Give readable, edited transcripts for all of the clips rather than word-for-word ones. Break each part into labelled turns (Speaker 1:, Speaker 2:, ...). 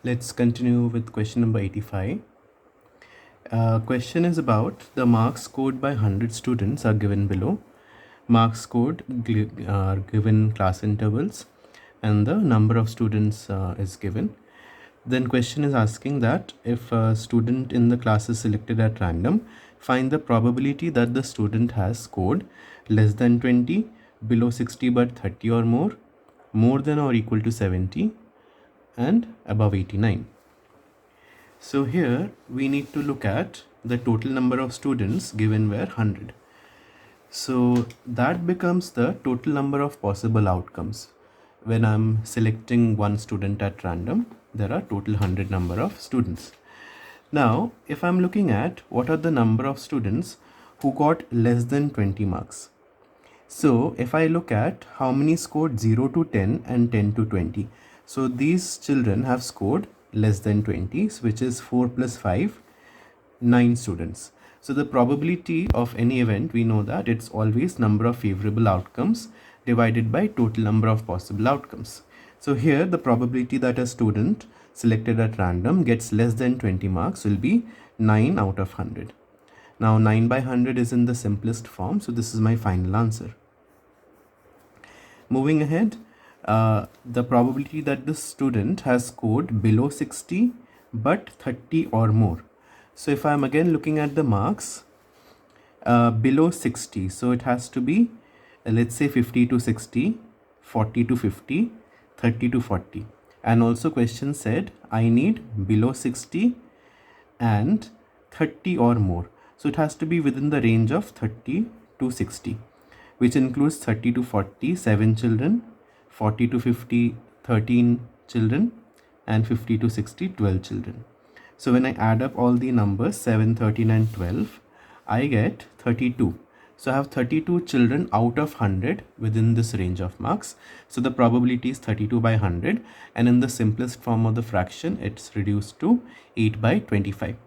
Speaker 1: Let's continue with question number 85. Question is about the marks scored by 100 students are given below. Marks scored are given class intervals and the number of students is given. Then question is asking that if a student in the class is selected at random, find the probability that the student has scored less than 20, below 60 but 30 or more than or equal to 70, and above 89. So here we need to look at the total number of students given were 100. So that becomes the total number of possible outcomes. When I'm selecting one student at random, there are total 100 number of students. Now, if I'm looking at what are the number of students who got less than 20 marks. So if I look at how many scored 0 to 10 and 10 to 20. So these children have scored less than 20, which is 4 plus 5, 9 students. So the probability of any event, we know that it's always number of favorable outcomes divided by total number of possible outcomes. So here the probability that a student selected at random gets less than 20 marks will be 9 out of 100. Now 9 by 100 is in the simplest form, so this is my final answer. Moving ahead, the probability that the student has scored below 60 but 30 or more. So if I'm again looking at the marks below 60, so it has to be let's say 50 to 60, 40 to 50, 30 to 40. And also question said I need below 60 and 30 or more. So it has to be within the range of 30 to 60, which includes 30 to 40, 7 children, 40 to 50, 13 children, and 50 to 60, 12 children. So when I add up all the numbers 7, 13 and 12, I get 32. So I have 32 children out of 100 within this range of marks. So the probability is 32 by 100, and in the simplest form of the fraction, it's reduced to 8 by 25.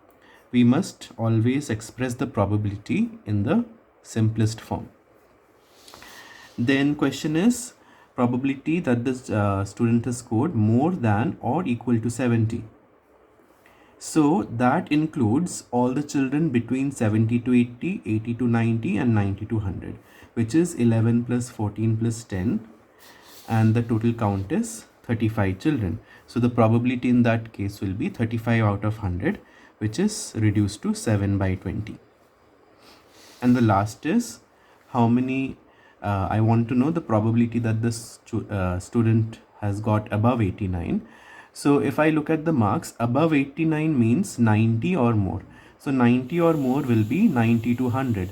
Speaker 1: We must always express the probability in the simplest form. Then question is probability that this student has scored more than or equal to 70. So that includes all the children between 70 to 80, 80 to 90 and 90 to 100, which is 11 plus 14 plus 10, and the total count is 35 children. So the probability in that case will be 35 out of 100, which is reduced to 7 by 20. And the last is how many I want to know the probability that this student has got above 89. So if I look at the marks, above 89 means 90 or more. So 90 or more will be 90 to 100,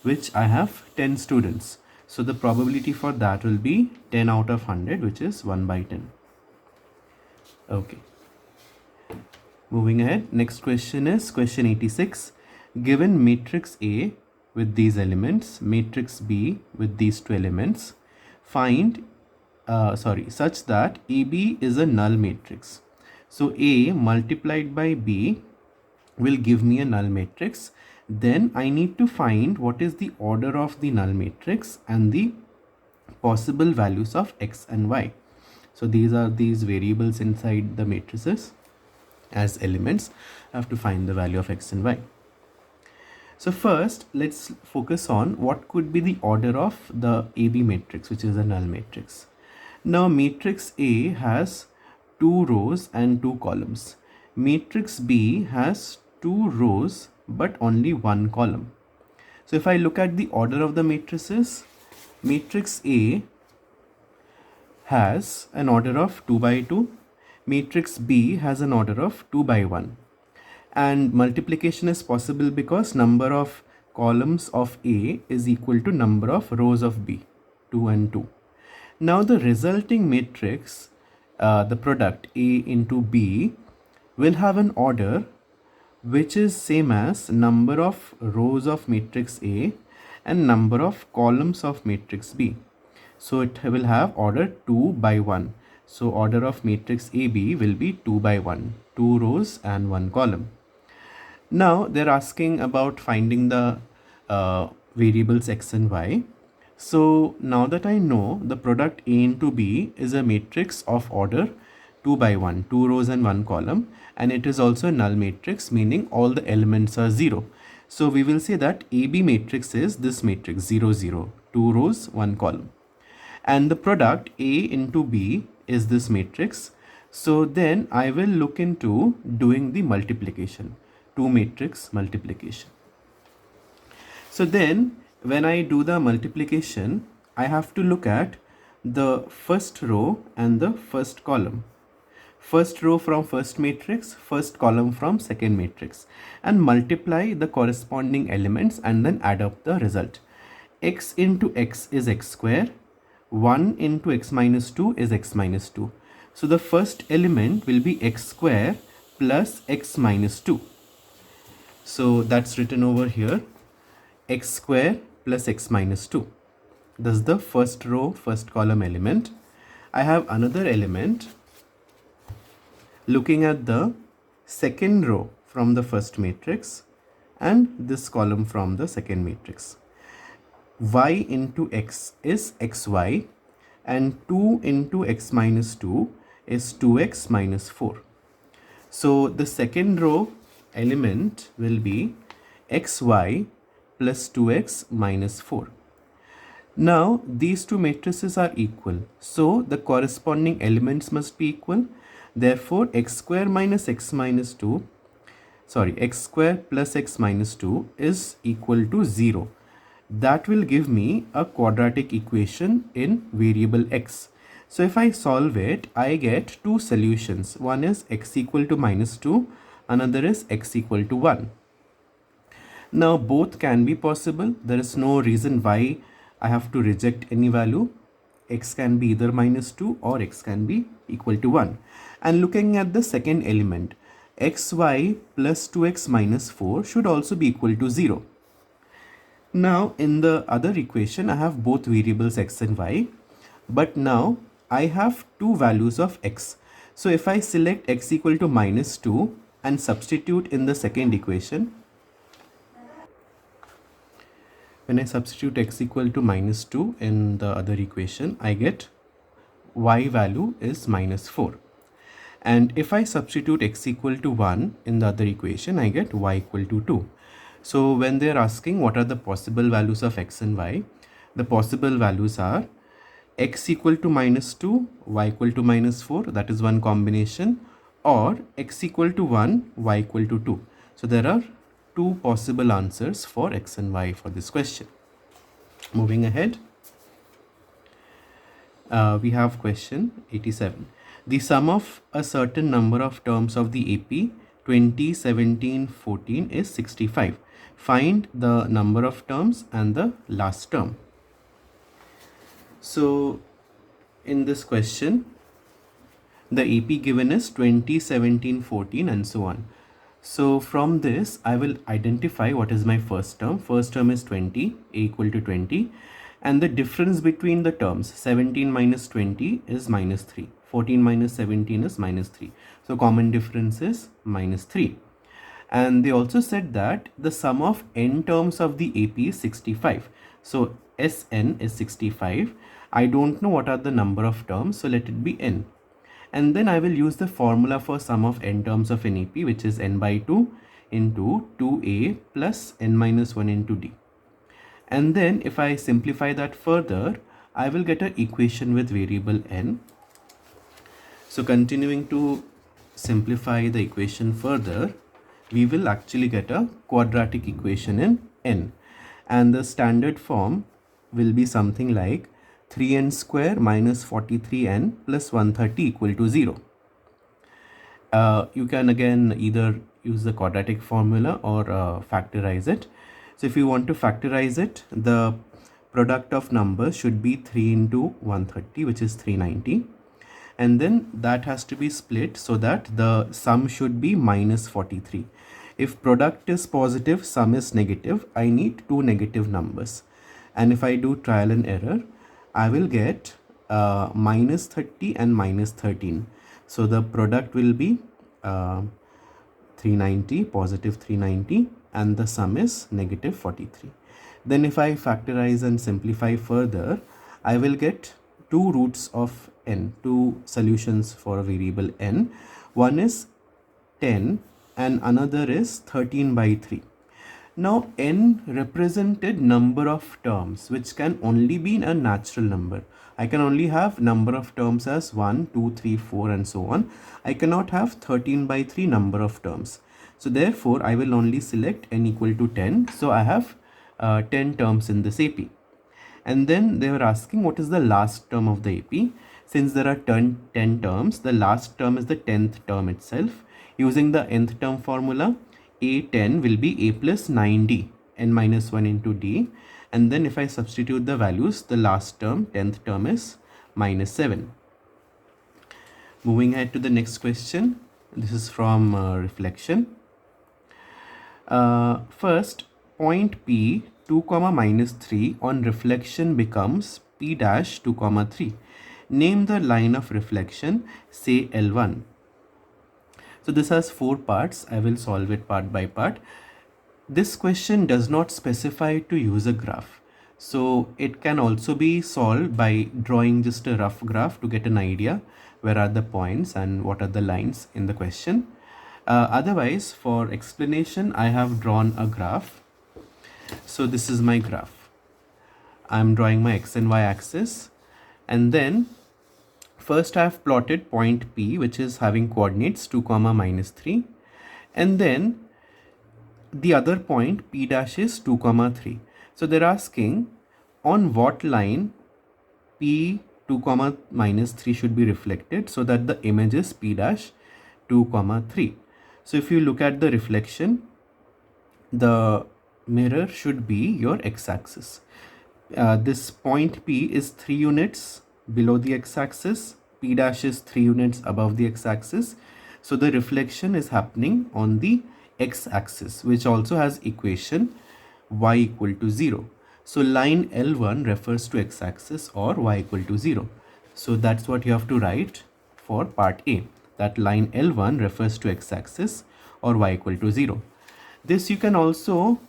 Speaker 1: which I have 10 students. So the probability for that will be 10 out of 100, which is 1 by 10. Okay. Moving ahead, next question is question 86. Given matrix A with these elements, matrix B with these two elements, find such that AB is a null matrix. So A multiplied by B will give me a null matrix. Then I need to find what is the order of the null matrix and the possible values of X and Y. So these are these variables inside the matrices as elements. I have to find the value of X and Y. So first, let's focus on what could be the order of the AB matrix, which is a null matrix. Now, matrix A has 2 rows and 2 columns. Matrix B has 2 rows but only 1 column. So if I look at the order of the matrices, matrix A has an order of 2 by 2. Matrix B has an order of 2 by 1. And multiplication is possible because number of columns of A is equal to number of rows of B, 2 and 2. Now the resulting matrix, the product A into B, will have an order which is same as number of rows of matrix A and number of columns of matrix B. So it will have order 2 by 1. So order of matrix AB will be 2 by 1, 2 rows and 1 column. Now they're asking about finding the variables X and Y. So now that I know the product A into B is a matrix of order 2 by 1, 2 rows and 1 column, and it is also a null matrix, meaning all the elements are 0. So we will say that AB matrix is this matrix 0 0, 2 rows 1 column, and the product A into B is this matrix. So then I will look into doing the multiplication, 2 matrix multiplication. So then when I do the multiplication, I have to look at the first row and the first column. First row from first matrix, first column from second matrix, and multiply the corresponding elements and then add up the result. X into x is x square, 1 into x minus 2 is x minus 2. So the first element will be x square plus x minus 2. So that's written over here, x square plus x minus 2. This is the first row, first column element. I have another element looking at the second row from the first matrix and this column from the second matrix. Y into x is xy, and 2 into x minus 2 is 2x minus 4. So the second row element will be xy plus 2x minus 4. Now these two matrices are equal, so the corresponding elements must be equal. Therefore x square minus x minus 2, x square plus x minus 2 is equal to 0. That will give me a quadratic equation in variable x. So if I solve it, I get two solutions. One is x equal to minus 2, another is x equal to 1. Now both can be possible. There is no reason why I have to reject any value. X can be either minus 2 or x can be equal to 1. And looking at the second element, xy plus 2x minus 4 should also be equal to 0. Now in the other equation, I have both variables x and y, but now I have two values of x. So if I select x equal to minus 2 and substitute in the second equation, when I substitute x equal to minus 2 in the other equation, I get y value is minus 4. And if I substitute x equal to 1 in the other equation, I get y equal to 2. So when they are asking what are the possible values of x and y, the possible values are x equal to minus 2, y equal to minus 4, that is one combination, or x equal to 1, y equal to 2. So there are two possible answers for x and y for this question. Moving ahead, we have question 87. The sum of a certain number of terms of the AP 20, 17, 14 is 65. Find the number of terms and the last term. So in this question, the AP given is 20, 17, 14 and so on. So from this, I will identify what is my first term. First term is 20, a equal to 20. And the difference between the terms, 17 minus 20 is minus 3. 14 minus 17 is minus 3. So common difference is minus 3. And they also said that the sum of n terms of the AP is 65. So Sn is 65. I don't know what are the number of terms, so let it be n. And then I will use the formula for sum of n terms of an AP, which is n by 2 into 2a plus n minus 1 into d. And then if I simplify that further, I will get an equation with variable n. So continuing to simplify the equation further, we will actually get a quadratic equation in n. And the standard form will be something like 3n square minus 43n plus 130 equal to 0. You can again either use the quadratic formula or factorize it. So if you want to factorize it, the product of numbers should be 3 into 130, which is 390. And then that has to be split so that the sum should be minus 43. If product is positive, sum is negative, I need two negative numbers. And if I do trial and error, I will get minus 30 and minus 13. So the product will be 390, positive 390, and the sum is negative 43. Then if I factorize and simplify further, I will get 2 roots of n, two solutions for a variable n. One is 10 and another is 13 by 3. Now n represented number of terms which can only be a natural number. I can only have number of terms as 1, 2, 3, 4 and so on. I cannot have 13 by 3 number of terms. So therefore I will only select n equal to 10. So I have 10 terms in this AP. And then they were asking what is the last term of the AP. Since there are 10 terms, the last term is the 10th term itself. Using the nth term formula, A10 will be A plus 9D, n minus 1 into D. And then if I substitute the values, the last term, 10th term is minus 7. Moving ahead to the next question. This is from reflection. First, point P 2 comma minus 3 on reflection becomes P dash 2 comma 3. Name the line of reflection, say L1. So this has 4 parts. I will solve it part by part. This question does not specify to use a graph. So it can also be solved by drawing just a rough graph to get an idea where are the points and what are the lines in the question. Otherwise, for explanation, I have drawn a graph. So this is my graph. I'm drawing my x and y axis, and then first I have plotted point P, which is having coordinates 2 comma minus 3, and then the other point P dash is 2 comma 3. So they're asking on what line P 2 comma minus 3 should be reflected so that the image is P dash 2 comma 3. So if you look at the reflection, the mirror should be your x-axis. This point P is 3 units below the x-axis. P dash is 3 units above the x-axis. So the reflection is happening on the x-axis, which also has equation y equal to 0. So line L1 refers to x-axis or y equal to 0. So that's what you have to write for part A, that line L1 refers to x-axis or y equal to 0. This you can also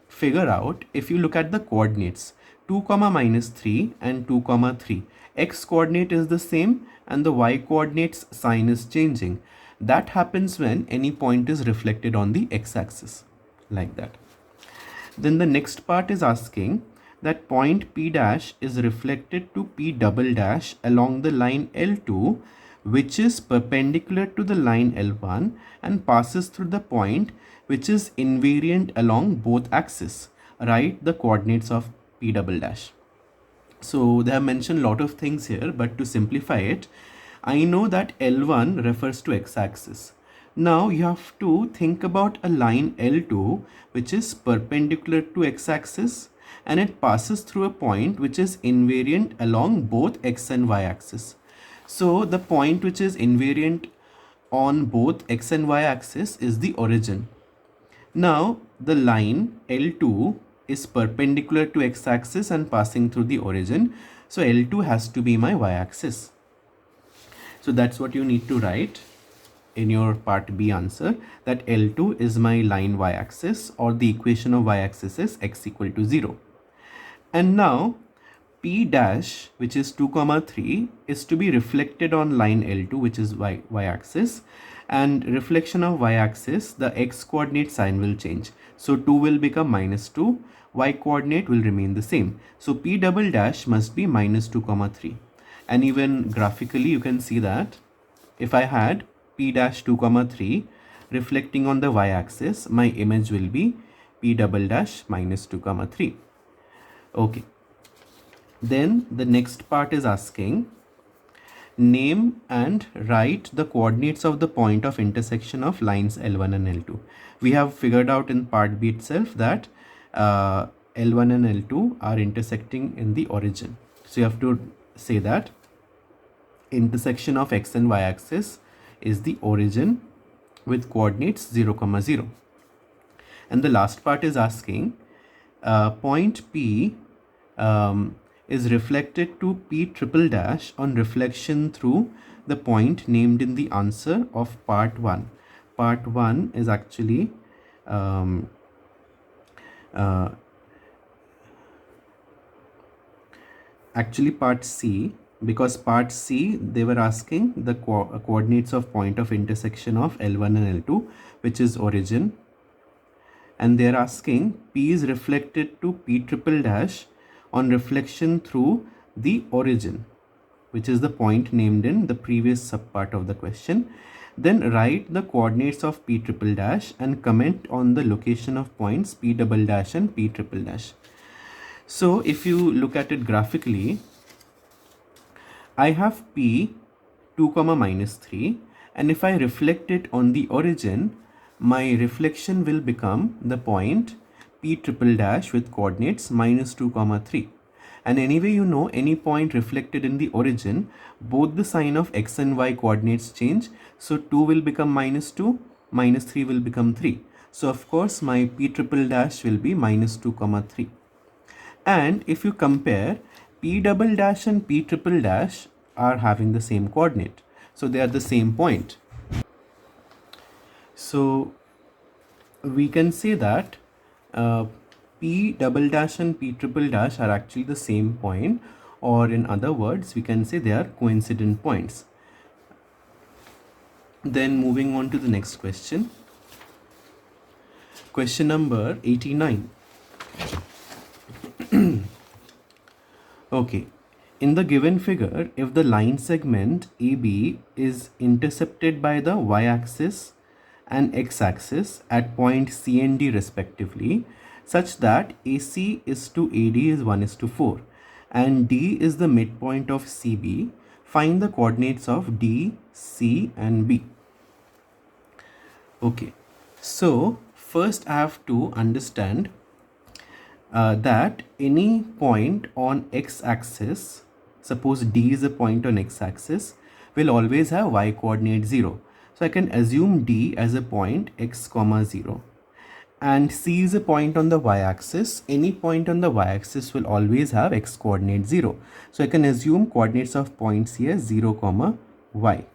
Speaker 1: figure out if you look at the coordinates 2 comma minus 3 and 2 comma 3. X coordinate is the same and the y coordinates sign is changing. That happens when any point is reflected on the x-axis, like that. Then the next part is asking that point P dash is reflected to P double dash along the line L2, which is perpendicular to the line L1 and passes through the point which is invariant along both axes. Write the coordinates of P double dash. So they have mentioned a lot of things here, but to simplify it, I know that L1 refers to x-axis. Now you have to think about a line L2 which is perpendicular to x-axis and it passes through a point which is invariant along both x and y axis. So the point which is invariant on both x and y axis is the origin. Now the line L2 is perpendicular to x-axis and passing through the origin. So L2 has to be my y-axis. So that's what you need to write in your part B answer, that L2 is my line y-axis, or the equation of y-axis is x equal to 0. And now P dash, which is 2 comma 3, is to be reflected on line L2, which is y-axis, and reflection of y-axis, the x coordinate sign will change. So 2 will become minus 2, y coordinate will remain the same. So P double dash must be minus 2 comma 3. And even graphically you can see that if I had P dash 2 comma 3 reflecting on the y-axis, my image will be P double dash minus 2 comma 3. Okay. Then the next part is asking name and write the coordinates of the point of intersection of lines L1 and L2. We have figured out in part B itself that L1 and L2 are intersecting in the origin. So you have to say that intersection of x and y axis is the origin with coordinates 0 comma 0. And the last part is asking point P is reflected to P triple dash on reflection through the point named in the answer of part 1. Part 1 is actually part C, because part C, they were asking the coordinates of point of intersection of L1 and L2, which is origin. And they're asking P is reflected to P triple dash on reflection through the origin, which is the point named in the previous subpart of the question. Then write the coordinates of P triple dash and comment on the location of points P double dash and P triple dash. So if you look at it graphically, I have P 2 comma minus 3, and if I reflect it on the origin, my reflection will become the point P triple dash with coordinates minus 2 comma 3. And anyway, you know, any point reflected in the origin, both the sign of x and y coordinates change. So 2 will become minus 2, minus 3 will become 3. So of course my P triple dash will be minus 2 comma 3. And if you compare, P double dash and P triple dash are having the same coordinate. So they are the same point. So we can say that P double dash and P triple dash are actually the same point, or in other words, we can say they are coincident points. Then moving on to the next question. Question number 89. Okay. In the given figure, if the line segment AB is intercepted by the y-axis and x-axis at point C and D respectively, such that AC is to AD is 1:4 and D is the midpoint of CB, find the coordinates of D, C and B. Okay, so first I have to understand that any point on x-axis, suppose D is a point on x-axis, will always have y coordinate 0. So I can assume D as a point x comma 0. And C is a point on the y-axis. Any point on the y-axis will always have x coordinate 0. So I can assume coordinates of point C as 0 comma y.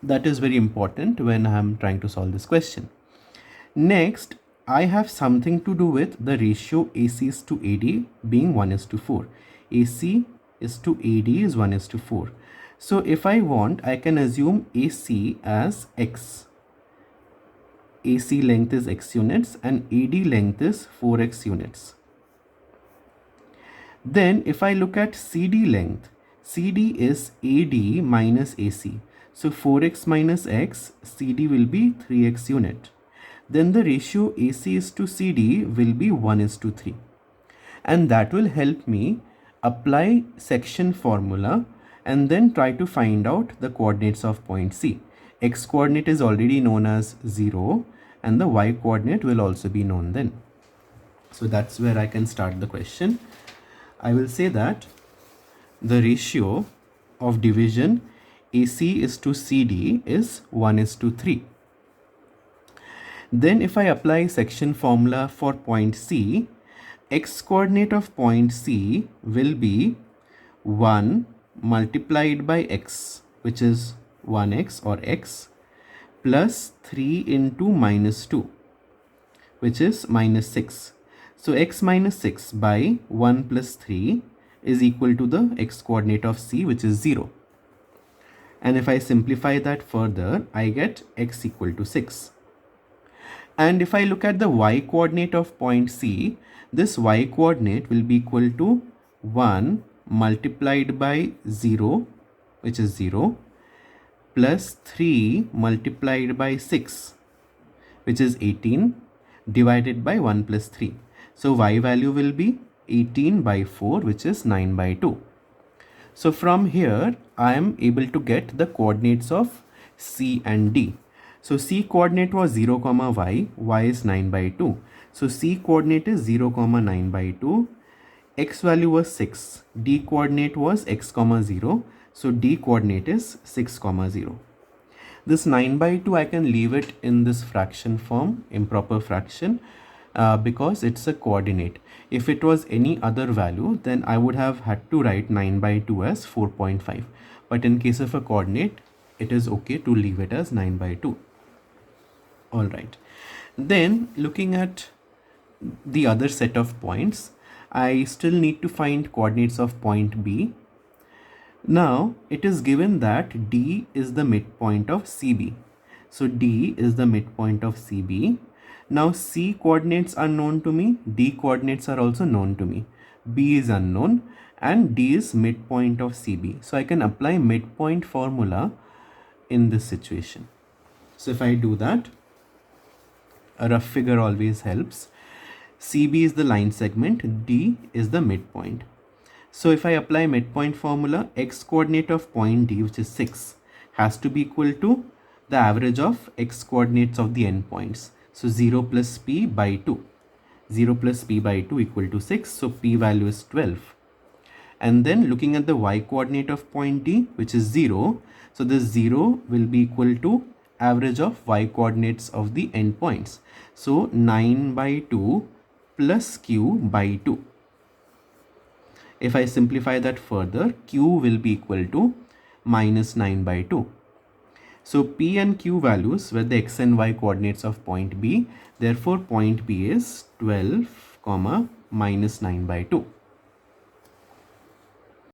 Speaker 1: That is very important when I am trying to solve this question. Next, I have something to do with the ratio AC is to AD being 1:4. AC is to AD is 1:4. So if I want, I can assume AC as x. AC length is x units and AD length is 4x units. Then if I look at CD length, CD is AD minus AC. So 4x minus x, CD will be 3x unit. Then the ratio AC is to CD will be 1:3. And that will help me apply section formula and then try to find out the coordinates of point C. X coordinate is already known as 0 and the y coordinate will also be known then. So that's where I can start the question. I will say that the ratio of division AC is to CD is 1:3. Then if I apply section formula for point C, x coordinate of point C will be 1 multiplied by x, which is 1x or x, plus 3 into minus 2, which is minus 6. So x minus 6 by 1 plus 3 is equal to the x coordinate of C, which is 0. And if I simplify that further, I get x equal to 6. And if I look at the y coordinate of point C, this y coordinate will be equal to 1 multiplied by 0, which is 0, plus 3 multiplied by 6, which is 18, divided by 1 plus 3. So y value will be 18 by 4, which is 9 by 2. So from here, I am able to get the coordinates of C and D. So C coordinate was 0 comma y, y is 9 by 2. So C coordinate is 0 comma 9 by 2. X value was 6. D coordinate was x comma 0. So D coordinate is 6 comma 0. This 9 by 2, I can leave it in this fraction form, improper fraction, because it's a coordinate. If it was any other value, then I would have had to write 9 by 2 as 4.5. But in case of a coordinate, it is okay to leave it as 9 by 2. All right. Then looking at the other set of points, I still need to find coordinates of point B. Now it is given that D is the midpoint of CB. So D is the midpoint of CB. Now C coordinates are known to me, D coordinates are also known to me. B is unknown and D is midpoint of CB. So I can apply midpoint formula in this situation. So if I do that, a rough figure always helps. CB is the line segment, D is the midpoint. So if I apply midpoint formula, x coordinate of point D, which is 6, has to be equal to the average of x coordinates of the endpoints. So 0 plus p by 2. 0 plus p by 2 equal to 6. So p value is 12. And then looking at the y coordinate of point D, which is 0. So this 0 will be equal to average of y coordinates of the endpoints. So 9 by 2 plus q by 2. If I simplify that further, q will be equal to minus 9 by 2. So p and q values were the x and y coordinates of point B. Therefore, point B is 12, minus 9 by 2.